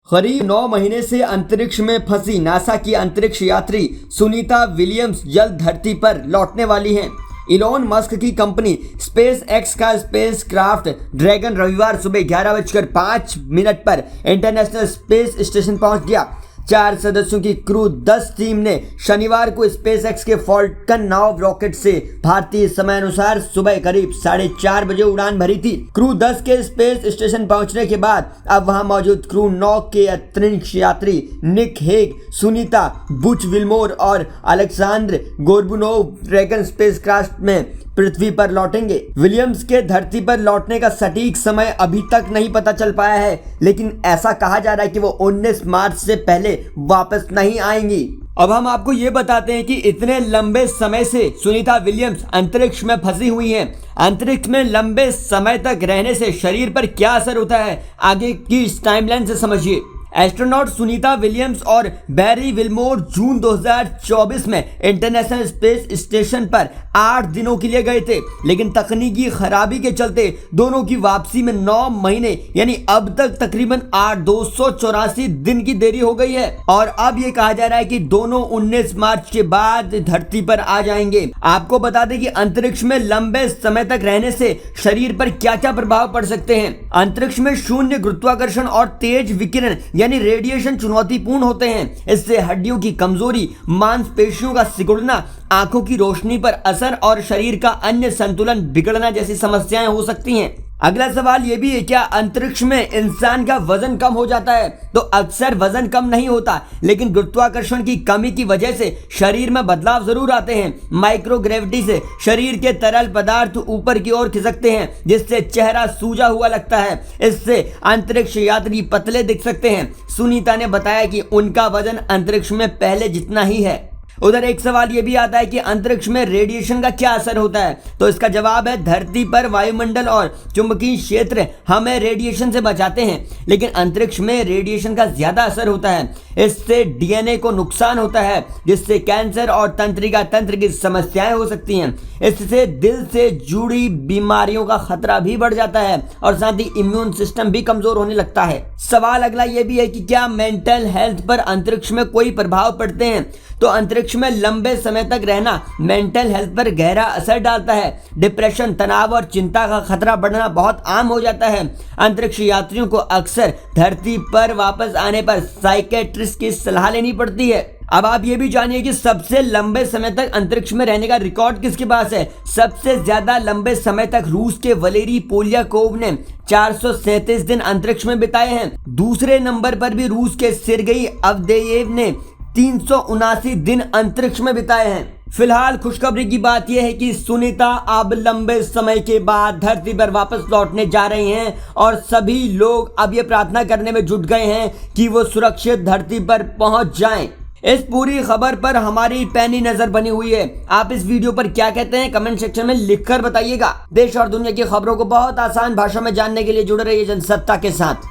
करीब 9 महीने से अंतरिक्ष में फंसी नासा की अंतरिक्ष यात्री सुनीता विलियम्स जल्द धरती पर लौटने वाली हैं। इलॉन मस्क की कंपनी स्पेस एक्स का स्पेस क्राफ्ट ड्रैगन रविवार सुबह 11:05 पर इंटरनेशनल स्पेस स्टेशन पहुंच गया। 4 सदस्यों की क्रू 10 टीम ने शनिवार को स्पेस एक्स के फॉल्कन 9 रॉकेट से भारतीय समय अनुसार सुबह करीब 4:30 बजे उड़ान भरी थी। क्रू 10 के स्पेस स्टेशन पहुंचने के बाद अब वहां मौजूद क्रू 9 के अंतरिक्ष यात्री Nick Hague, Sunita, Butch Wilmore और अलेक्सांद्र गोर्बुनोव ड्रैगन स्पेसक्राफ्ट में पृथ्वी पर लौटेंगे। विलियम्स के धरती पर लौटने का सटीक समय अभी तक नहीं पता चल पाया है, लेकिन ऐसा कहा जा रहा है कि वो 19 मार्च से पहले वापस नहीं आएंगी। अब हम आपको ये बताते हैं कि इतने लंबे समय से सुनीता विलियम्स अंतरिक्ष में फंसी हुई हैं। अंतरिक्ष में लंबे समय तक रहने से शरीर पर क्या असर होता है, आगे की इस टाइमलाइन से समझिए। एस्ट्रोनॉट सुनीता विलियम्स और बैरी विल्मोर जून 2024 में इंटरनेशनल स्पेस स्टेशन पर 8 दिनों के लिए गए थे, लेकिन तकनीकी खराबी के चलते दोनों की वापसी में 9 महीने यानी अब तक तकरीबन 284 दिन की देरी हो गई है और अब ये कहा जा रहा है कि दोनों 19 मार्च के बाद धरती पर आ जाएंगे। आपको बता दें कि अंतरिक्ष में लंबे समय तक रहने से शरीर पर क्या क्या प्रभाव पड़ सकते हैं। अंतरिक्ष में शून्य गुरुत्वाकर्षण और तेज विकिरण यानी रेडिएशन चुनौतीपूर्ण होते हैं। इससे हड्डियों की कमजोरी, मांसपेशियों का सिकुड़ना, आंखों की रोशनी पर असर और शरीर का अन्य संतुलन बिगड़ना जैसी समस्याएं हो सकती हैं। अगला सवाल ये भी है, क्या अंतरिक्ष में इंसान का वजन कम हो जाता है? तो अक्सर वजन कम नहीं होता, लेकिन गुरुत्वाकर्षण की कमी की वजह से शरीर में बदलाव जरूर आते हैं। माइक्रोग्रेविटी से शरीर के तरल पदार्थ ऊपर की ओर खिसकते हैं, जिससे चेहरा सूजा हुआ लगता है। इससे अंतरिक्ष यात्री पतले दिख सकते हैं। सुनीता ने बताया कि उनका वजन अंतरिक्ष में पहले जितना ही है। उधर एक सवाल ये भी आता है कि अंतरिक्ष में रेडिएशन का क्या असर होता है, तो इसका जवाब है धरती पर वायुमंडल और चुंबकीय क्षेत्र हमें रेडिएशन से बचाते हैं, लेकिन अंतरिक्ष में रेडिएशन का ज्यादा असर होता है। इससे डीएनए को नुकसान होता है, जिससे कैंसर और तंत्रिका तंत्र की समस्याएं हो सकती हैं। इससे दिल से जुड़ी बीमारियों का खतरा भी बढ़ जाता है और साथ ही इम्यून सिस्टम भी कमजोर होने लगता है। सवाल अगला ये भी है कि क्या मेंटल हेल्थ पर अंतरिक्ष में कोई प्रभाव पड़ते हैं? तो अंतरिक्ष में लंबे समय तक रहना मेंटल हेल्थ पर गहरा असर डालता है। डिप्रेशन, तनाव और चिंता का खतरा बढ़ना बहुत आम हो जाता है। अंतरिक्ष यात्रियों को अक्सर धरती पर वापस आने पर साइकेट्रिस्ट की सलाह लेनी पड़ती है। अब आप ये भी जानिए कि सबसे लंबे समय तक अंतरिक्ष में रहने का रिकॉर्ड किसके पास है। सबसे ज्यादा लंबे समय तक रूस के वलेरी पोलियाकोव ने 437 दिन अंतरिक्ष में बिताए हैं। दूसरे नंबर पर भी रूस के सेर्गेई अवदेयेव ने 379 दिन अंतरिक्ष में बिताए हैं। फिलहाल खुशखबरी की बात यह है कि सुनीता अब लंबे समय के बाद धरती पर वापस लौटने जा रही हैं और सभी लोग अब ये प्रार्थना करने में जुट गए हैं कि वो सुरक्षित धरती पर पहुंच जाएं। इस पूरी खबर पर हमारी पैनी नजर बनी हुई है। आप इस वीडियो पर क्या कहते हैं कमेंट सेक्शन में लिखकर बताइएगा। देश और दुनिया की खबरों को बहुत आसान भाषा में जानने के लिए जुड़े रहिए जनसत्ता के साथ।